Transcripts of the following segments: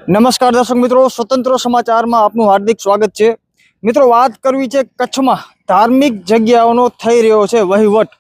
નમસ્કાર દર્શક મિત્રો, સ્વતંત્ર સમાચારમાં આપનું હાર્દિક સ્વાગત છે। મિત્રો, વાત કરવી છે કચ્છમાં ધાર્મિક જગ્યાઓનો થઈ રહ્યો છે વહીવટ।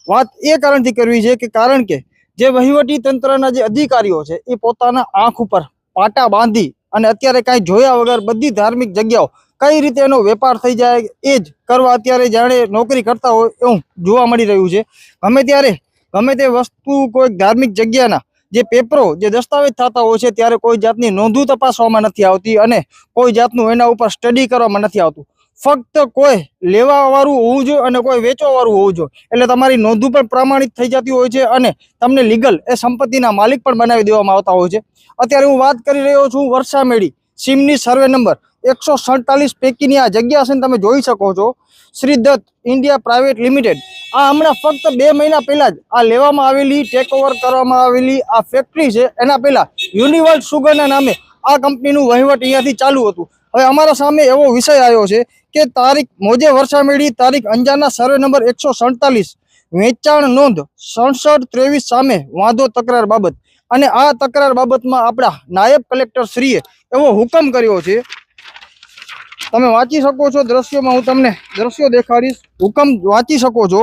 વાત એ કારણથી કરવી છે કે કારણ કે જે વહીવટી તંત્રના જે અધિકારીઓ છે એ પોતાના આંખ ઉપર પાટા બાંધી અને અત્યારે કાંઈ જોયા વગર બધી ધાર્મિક જગ્યાઓ કઈ રીતે એનો વેપાર થઈ જાય એ જ કરવા અત્યારે જાણે નોકરી કરતા હોય એવું જોવા મળી રહ્યું છે। ગમે ત્યારે ગમે તે વસ્તુ કોઈ ધાર્મિક જગ્યાના જે પેપરો જે દસ્તાવેજ થતા હોય છે ત્યારે કોઈ જાતની નોંધો તપાસવામાં નથી આવતી અને કોઈ જાતનું એના ઉપર સ્ટડી કરવામાં નથી આવતું। ફક્ત કોઈ લેવા વાળું હોવું જોઈએ અને કોઈ વેચવા વાળું હોવું જોઈએ, એટલે તમારી નોંધો પણ પ્રમાણિત થઈ જતી હોય છે અને તમને લીગલ એ સંપત્તિના માલિક પણ બનાવી દેવામાં આવતા હોય છે। અત્યારે હું વાત કરી રહ્યો છું વરસામેડી સીમની સર્વે નંબર 147 પૈકીની આ જગ્યા છે, તમે જોઈ શકો છો। Shri Datt India Private Limited આ હમણાં ફક્ત 2 મહિના પહેલા જ આ લેવામાં આવેલી, ટેક ઓવર કરવામાં આવેલી આ ફેક્ટરી છે। એના પહેલા યુનિવર્લ્ડ સુગરના નામે આ કંપનીનું વહીવટ અહીંયાથી ચાલુ હતું। હવે અમારા સામે એવો વિષય આવ્યો છે કે તારીખ મોજે વરસામેડી તારીખ અંજારના સર્વે નંબર 147 વેચાણ નોંધ 6723 સામે વાંધો તકરાર બાબત, અને આ તકરાર બાબતમાં આપણા નાયબ કલેક્ટર શ્રીએ એવો હુકમ કર્યો છે। તમે વાંચી શકો છો દ્રશ્યોમાં, હું તમને દ્રશ્યો દેખાડીશ, હુકમ વાંચી શકો છો।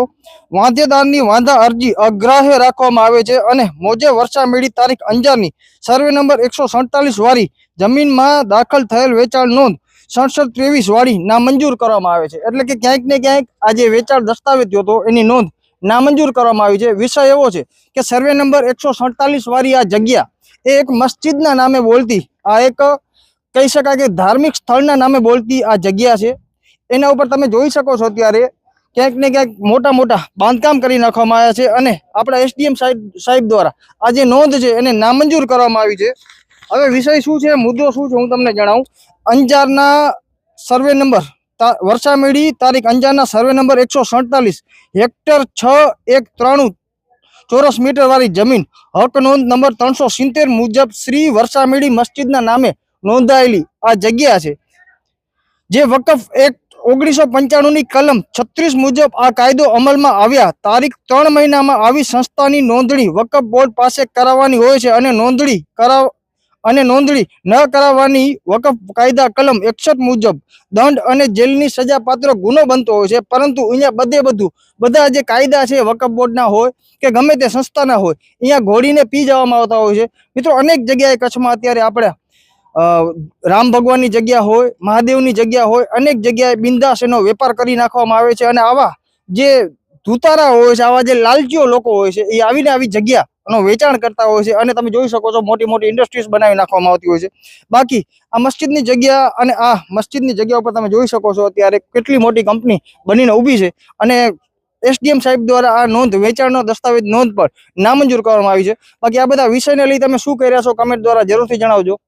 વાંધેદારની વાંધા અરજી અગ્રાહ્ય રાખવામાં આવે છે અને મોજે વરસામેડી તારીખ અંજારની સર્વે નંબર 147 વાળી જમીનમાં દાખલ થયેલ વેચાણ નોંધ 6723 વાળી નામંજૂર કરવામાં આવે છે। એટલે કે ક્યાંક ને ક્યાંક આ જે વેચાણ દસ્તાવેજ હતો એની નોંધ નામંજૂર કરવામાં આવી છે। વિષય એવો છે કે સર્વે નંબર 147 વાળી આ જગ્યા એ એક મસ્જિદના નામે બોલતી, આ એક કહી શકાય કે ધાર્મિક સ્થળના નામે બોલતી આ જગ્યા છે। એના ઉપર તમે જોઈ શકો છો અત્યારે ક્યાંક ને ક્યાંક મોટા મોટા બાંધકામ કરી નાખવામાં આવ્યા છે અને આપણા એસડીએમ સાહેબ દ્વારા આ જે નોંધ છે એને નામંજૂર કરવામાં આવી છે। હવે વિષય શું છે, મુદ્દો શું છે, હું તમને જણાવું। અંજારના સર્વે નંબર વરસામેડી તારીખ અંજારના સર્વે નંબર 147 હેક્ટર 6193 ચોરસ મીટર વાળી જમીન હક નોંધ નંબર 370 મુજબ શ્રી વરસામેડી મસ્જિદના નામે નોંધાયેલી આ જગ્યા છે, જે વકફ એક્ટ 1995 ની કલમ 36 મુજબ આ કાયદો અમલમાં આવ્યા તારીખ 3 મહિનામાં આવી સંસ્થાની નોંધણી વકફ બોર્ડ પાસે કરાવવાની હોય છે અને નોંધણી ન કરાવવાની વકફ કાયદા કલમ 61 મુજબ દંડ અને જેલની સજા પાત્ર ગુનો બનતો હોય છે। પરંતુ અહીંયા બધા જે કાયદા છે વકફ બોર્ડના હોય કે ગમે તે સંસ્થાના હોય, અહીંયા ઘોડીને પી જવામાં આવતા હોય છે। મિત્રો, અનેક જગ્યાએ કચ્છમાં અત્યારે આપણે રામ ભગવાનની જગ્યા હોય, મહાદેવની જગ્યા હોય, અનેક જગ્યાએ બિંદાસ એનો વેપાર કરી નાખવામાં આવે છે અને આવા જે ધૂતારા હોય છે, આવા જે લાલચીઓ લોકો હોય છે એ આવીને આવી જગ્યાનો વેચાણ કરતા હોય છે અને તમે જોઈ શકો છો મોટી મોટી ઇન્ડસ્ટ્રીઝ બનાવી નાખવામાં આવતી હોય છે। બાકી આ મસ્જિદની જગ્યા અને આ મસ્જિદની જગ્યા ઉપર તમે જોઈ શકો છો અત્યારે કેટલી મોટી કંપની બનીને ઊભી છે અને એસડીએમ સાહેબ દ્વારા આ નોંધ, વેચાણનો દસ્તાવેજ નોંધ પર નામંજૂર કરવામાં આવી છે। બાકી આ બધા વિષયને લઈ તમે શું કહી રહ્યા છો કમેન્ટ દ્વારા જરૂરથી જણાવજો।